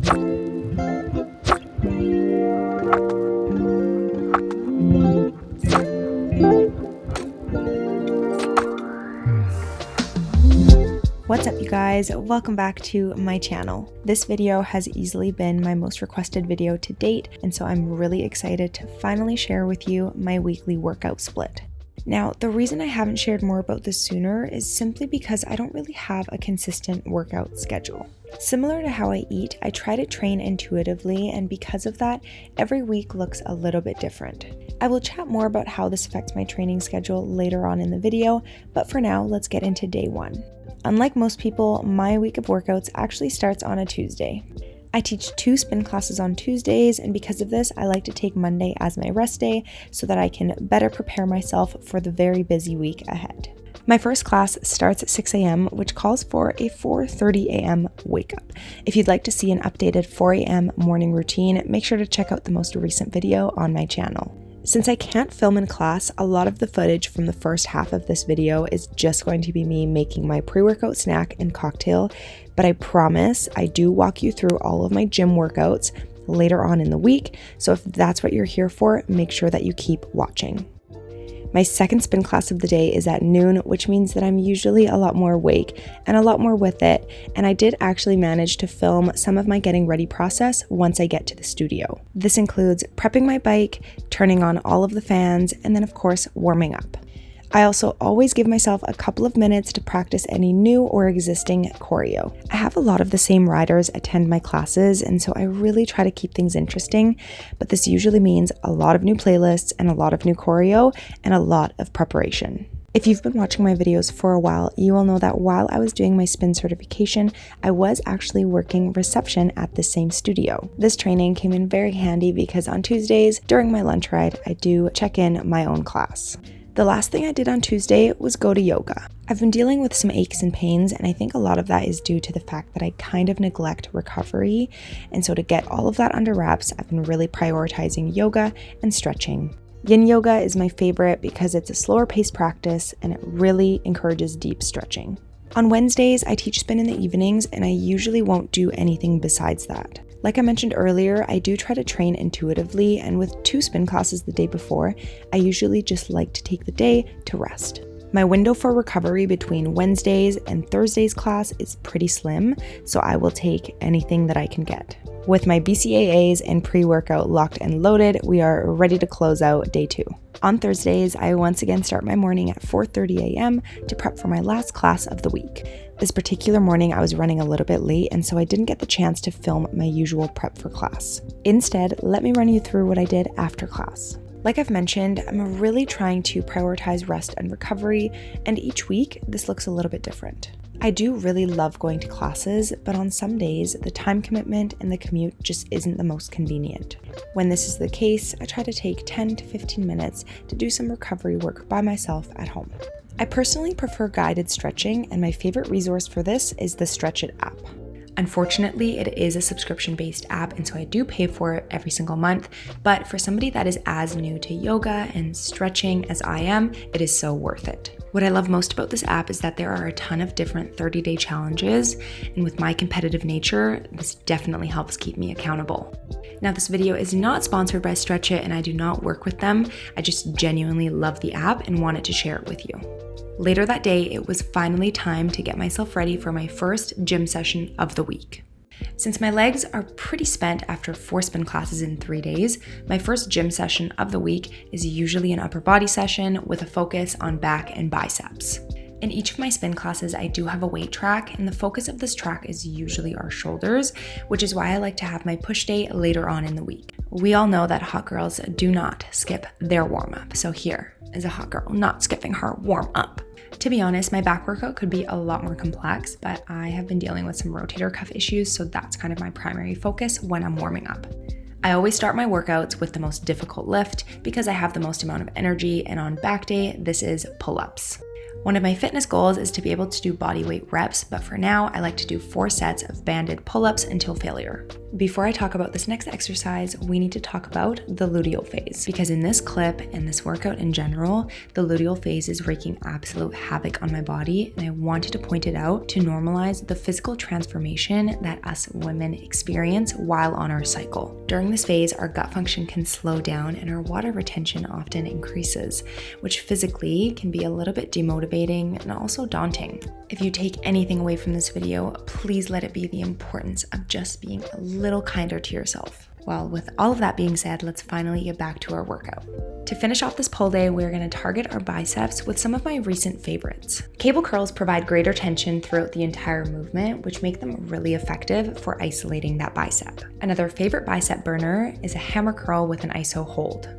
What's up, you guys? Welcome back to my channel. This video has easily been my most requested video to date, and so I'm really excited to finally share with you my weekly workout split. Now, the reason I haven't shared more about this sooner is simply because I don't really have a consistent workout schedule. Similar to how I eat, I try to train intuitively, and because of that, every week looks a little bit different. I will chat more about how this affects my training schedule later on in the video, but for now, let's get into day one. Unlike most people, my week of workouts actually starts on a Tuesday. I teach 2 spin classes on Tuesdays, and because of this, I like to take Monday as my rest day so that I can better prepare myself for the very busy week ahead. My first class starts at 6 a.m., which calls for a 4:30 a.m. wake up. If you'd like to see an updated 4 a.m. morning routine, make sure to check out the most recent video on my channel. Since I can't film in class, a lot of the footage from the first half of this video is just going to be me making my pre-workout snack and cocktail, but I promise I do walk you through all of my gym workouts later on in the week, so if that's what you're here for, make sure that you keep watching. My second spin class of the day is at noon, which means that I'm usually a lot more awake and a lot more with it, and I did actually manage to film some of my getting ready process once I get to the studio. This includes prepping my bike, turning on all of the fans, and then of course warming up. I also always give myself a couple of minutes to practice any new or existing choreo. I have a lot of the same riders attend my classes, and so I really try to keep things interesting, but this usually means a lot of new playlists and a lot of new choreo and a lot of preparation. If you've been watching my videos for a while, you will know that while I was doing my spin certification, I was actually working reception at the same studio. This training came in very handy because on Tuesdays, during my lunch ride, I do check in my own class. The last thing I did on Tuesday was go to yoga. I've been dealing with some aches and pains, and I think a lot of that is due to the fact that I kind of neglect recovery, and so to get all of that under wraps, I've been really prioritizing yoga and stretching. Yin yoga is my favorite because it's a slower paced practice and it really encourages deep stretching. On Wednesdays, I teach spin in the evenings, and I usually won't do anything besides that. Like I mentioned earlier, I do try to train intuitively, and with 2 spin classes the day before, I usually just like to take the day to rest. My window for recovery between Wednesdays and Thursdays class is pretty slim, so I will take anything that I can get. With my BCAAs and pre-workout locked and loaded, we are ready to close out day 2. On Thursdays, I once again start my morning at 4:30 a.m. to prep for my last class of the week. This particular morning, I was running a little bit late, and so I didn't get the chance to film my usual prep for class. Instead, let me run you through what I did after class. Like I've mentioned, I'm really trying to prioritize rest and recovery, and each week, this looks a little bit different. I do really love going to classes, but on some days, the time commitment and the commute just isn't the most convenient. When this is the case, I try to take 10 to 15 minutes to do some recovery work by myself at home. I personally prefer guided stretching, and my favorite resource for this is the Stretch It app. Unfortunately, it is a subscription-based app, and so I do pay for it every single month, but for somebody that is as new to yoga and stretching as I am, it is so worth it. What I love most about this app is that there are a ton of different 30-day challenges, and with my competitive nature, this definitely helps keep me accountable. Now, this video is not sponsored by Stretch It, and I do not work with them. I just genuinely love the app and wanted to share it with you. Later that day, it was finally time to get myself ready for my first gym session of the week. Since my legs are pretty spent after 4 spin classes in 3 days, my first gym session of the week is usually an upper body session with a focus on back and biceps. In each of my spin classes, I do have a weight track, and the focus of this track is usually our shoulders, which is why I like to have my push day later on in the week. We all know that hot girls do not skip their warm-up, so here is a hot girl not skipping her warm-up. To be honest, my back workout could be a lot more complex, but I have been dealing with some rotator cuff issues, so that's kind of my primary focus when I'm warming up. I always start my workouts with the most difficult lift because I have the most amount of energy, and on back day, this is pull-ups. One of my fitness goals is to be able to do bodyweight reps, but for now, I like to do 4 sets of banded pull-ups until failure. Before I talk about this next exercise, we need to talk about the luteal phase, because in this clip and this workout in general, the luteal phase is wreaking absolute havoc on my body, and I wanted to point it out to normalize the physical transformation that us women experience while on our cycle. During this phase, our gut function can slow down and our water retention often increases, which physically can be a little bit demotivating and also daunting. If you take anything away from this video, please let it be the importance of just being a little kinder to yourself. Well, with all of that being said, let's finally get back to our workout. To finish off this pull day, we're going to target our biceps with some of my recent favorites. Cable curls provide greater tension throughout the entire movement, which make them really effective for isolating that bicep. Another favorite bicep burner is a hammer curl with an iso hold.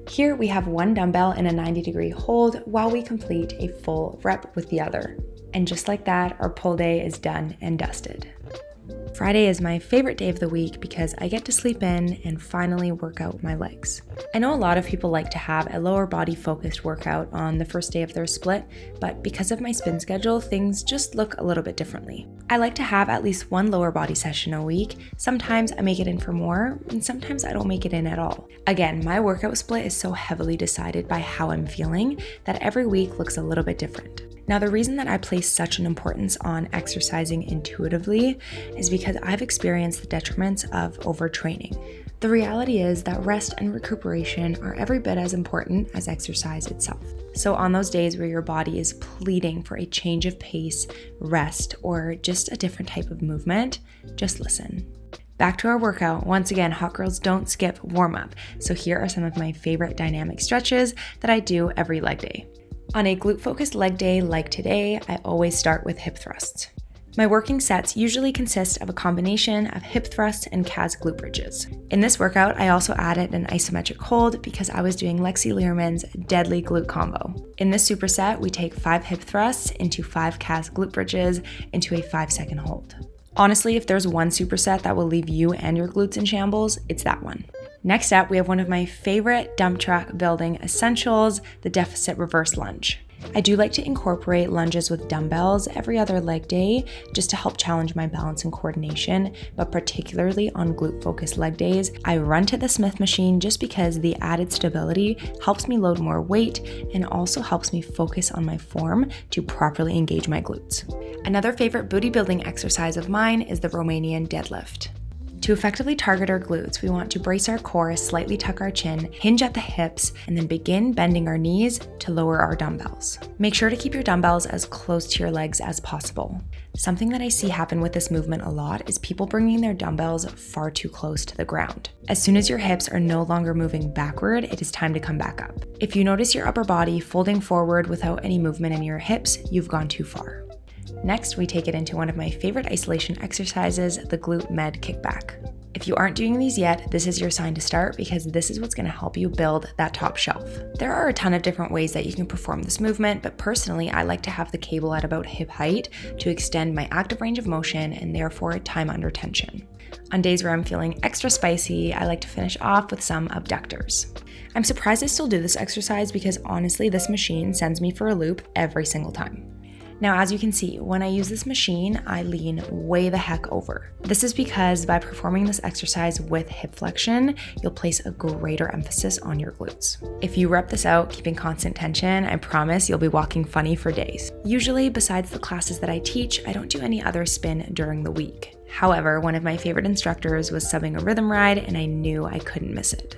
Here we have one dumbbell in a 90-degree hold while we complete a full rep with the other. And just like that, our pull day is done and dusted. Friday is my favorite day of the week because I get to sleep in and finally work out my legs. I know a lot of people like to have a lower body focused workout on the first day of their split, but because of my spin schedule, things just look a little bit differently. I like to have at least one lower body session a week. Sometimes I make it in for more, and sometimes I don't make it in at all. Again, my workout split is so heavily decided by how I'm feeling that every week looks a little bit different. Now, the reason that I place such an importance on exercising intuitively is because I've experienced the detriments of overtraining. The reality is that rest and recuperation are every bit as important as exercise itself. So on those days where your body is pleading for a change of pace, rest, or just a different type of movement, just listen. Back to our workout. Once again, hot girls don't skip warm-up. So here are some of my favorite dynamic stretches that I do every leg day. On a glute-focused leg day like today, I always start with hip thrusts. My working sets usually consist of a combination of hip thrusts and calves glute bridges. In this workout, I also added an isometric hold because I was doing Lexi Learmon's deadly glute combo. In this superset, we take 5 hip thrusts into 5 calves glute bridges into a 5-second hold. Honestly, if there's one superset that will leave you and your glutes in shambles, it's that one. Next up, we have one of my favorite dump truck building essentials, the deficit reverse lunge. I do like to incorporate lunges with dumbbells every other leg day just to help challenge my balance and coordination, but particularly on glute-focused leg days, I run to the Smith machine just because the added stability helps me load more weight and also helps me focus on my form to properly engage my glutes. Another favorite booty building exercise of mine is the Romanian deadlift. To effectively target our glutes, we want to brace our core, slightly tuck our chin, hinge at the hips, and then begin bending our knees to lower our dumbbells. Make sure to keep your dumbbells as close to your legs as possible. Something that I see happen with this movement a lot is people bringing their dumbbells far too close to the ground. As soon as your hips are no longer moving backward, it is time to come back up. If you notice your upper body folding forward without any movement in your hips, you've gone too far. Next, we take it into one of my favorite isolation exercises, the glute med kickback. If you aren't doing these yet, this is your sign to start because this is what's going to help you build that top shelf. There are a ton of different ways that you can perform this movement, but personally, I like to have the cable at about hip height to extend my active range of motion and therefore time under tension. On days where I'm feeling extra spicy, I like to finish off with some abductors. I'm surprised I still do this exercise because honestly, this machine sends me for a loop every single time. Now, as you can see, when I use this machine, I lean way the heck over. This is because by performing this exercise with hip flexion, you'll place a greater emphasis on your glutes. If you rep this out, keeping constant tension, I promise you'll be walking funny for days. Usually, besides the classes that I teach, I don't do any other spin during the week. However, one of my favorite instructors was subbing a rhythm ride and I knew I couldn't miss it.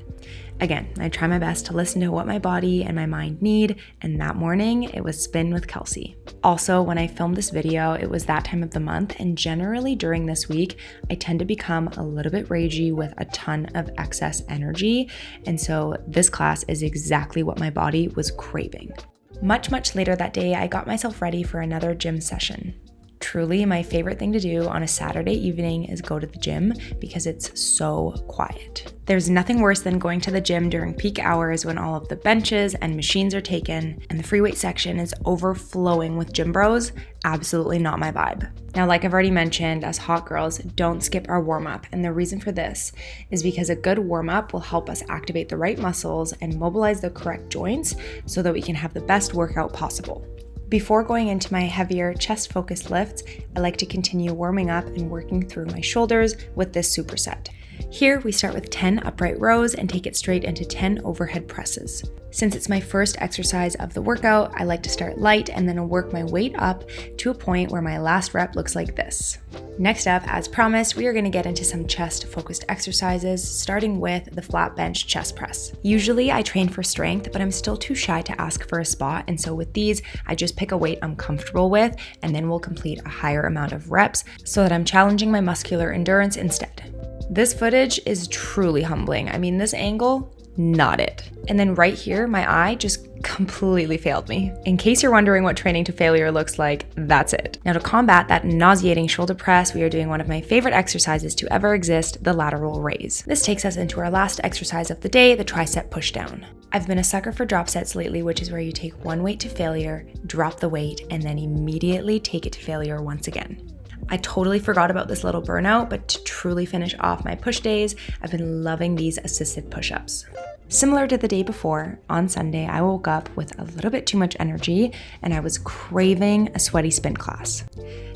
Again, I try my best to listen to what my body and my mind need, and that morning it was spin with Kelsey. Also, when I filmed this video, it was that time of the month, and generally during this week, I tend to become a little bit ragey with a ton of excess energy, and so this class is exactly what my body was craving. Much later that day, I got myself ready for another gym session. Truly, my favorite thing to do on a Saturday evening is go to the gym because it's so quiet. There's nothing worse than going to the gym during peak hours when all of the benches and machines are taken and the free weight section is overflowing with gym bros. Absolutely not my vibe. Now, like I've already mentioned, as hot girls, don't skip our warm-up, and the reason for this is because a good warm-up will help us activate the right muscles and mobilize the correct joints so that we can have the best workout possible. Before going into my heavier chest-focused lifts, I like to continue warming up and working through my shoulders with this superset. Here, we start with 10 upright rows and take it straight into 10 overhead presses. Since it's my first exercise of the workout, I like to start light and then work my weight up to a point where my last rep looks like this. Next up, as promised, we are going to get into some chest-focused exercises, starting with the flat bench chest press. Usually, I train for strength, but I'm still too shy to ask for a spot, and so with these, I just pick a weight I'm comfortable with, and then we'll complete a higher amount of reps so that I'm challenging my muscular endurance instead. This footage is truly humbling. I mean, this angle, not it. And then right here, my eye just completely failed me. In case you're wondering what training to failure looks like, that's it. Now to combat that nauseating shoulder press, we are doing one of my favorite exercises to ever exist, the lateral raise. This takes us into our last exercise of the day, the tricep pushdown. I've been a sucker for drop sets lately, which is where you take one weight to failure, drop the weight, and then immediately take it to failure once again. I totally forgot about this little burnout, but to truly finish off my push days, I've been loving these assisted push-ups. Similar to the day before, on Sunday, I woke up with a little bit too much energy and I was craving a sweaty spin class.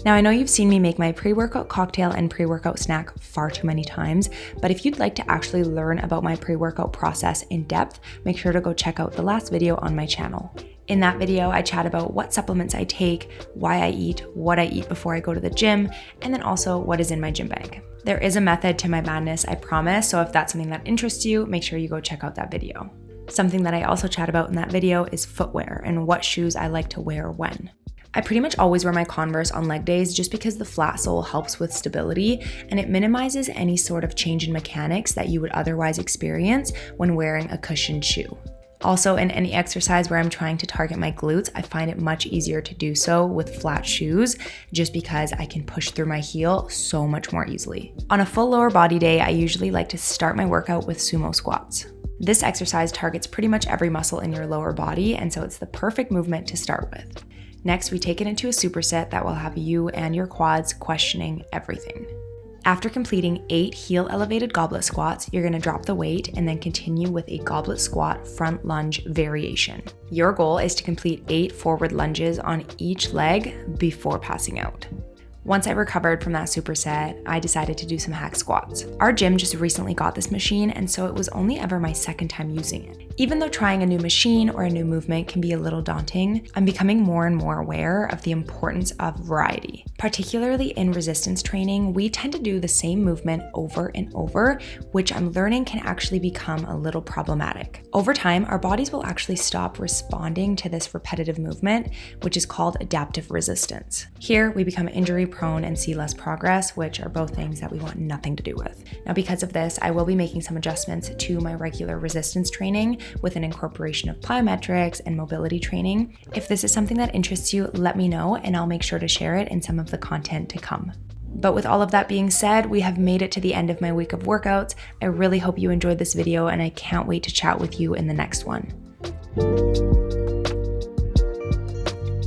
Now, I know you've seen me make my pre-workout cocktail and pre-workout snack far too many times, but if you'd like to actually learn about my pre-workout process in depth, make sure to go check out the last video on my channel. In that video, I chat about what supplements I take, why I eat, what I eat before I go to the gym, and then also what is in my gym bag. There is a method to my madness, I promise, so if that's something that interests you, make sure you go check out that video. Something that I also chat about in that video is footwear and what shoes I like to wear when. I pretty much always wear my Converse on leg days just because the flat sole helps with stability and it minimizes any sort of change in mechanics that you would otherwise experience when wearing a cushioned shoe. Also, in any exercise where I'm trying to target my glutes, I find it much easier to do so with flat shoes just because I can push through my heel so much more easily. On a full lower body day, I usually like to start my workout with sumo squats. This exercise targets pretty much every muscle in your lower body, and so it's the perfect movement to start with. Next, we take it into a superset that will have you and your quads questioning everything. After completing 8 heel elevated goblet squats, you're gonna drop the weight and then continue with a goblet squat front lunge variation. Your goal is to complete 8 forward lunges on each leg before passing out. Once I recovered from that superset, I decided to do some hack squats. Our gym just recently got this machine, and so it was only ever my second time using it. Even though trying a new machine or a new movement can be a little daunting, I'm becoming more and more aware of the importance of variety. Particularly in resistance training, we tend to do the same movement over and over, which I'm learning can actually become a little problematic. Over time, our bodies will actually stop responding to this repetitive movement, which is called adaptive resistance. Here, we become injury prone and see less progress, which are both things that we want nothing to do with. Now, because of this, I will be making some adjustments to my regular resistance training with an incorporation of plyometrics and mobility training. If this is something that interests you, let me know and I'll make sure to share it in some of the content to come. But with all of that being said, we have made it to the end of my week of workouts. I really hope you enjoyed this video and I can't wait to chat with you in the next one.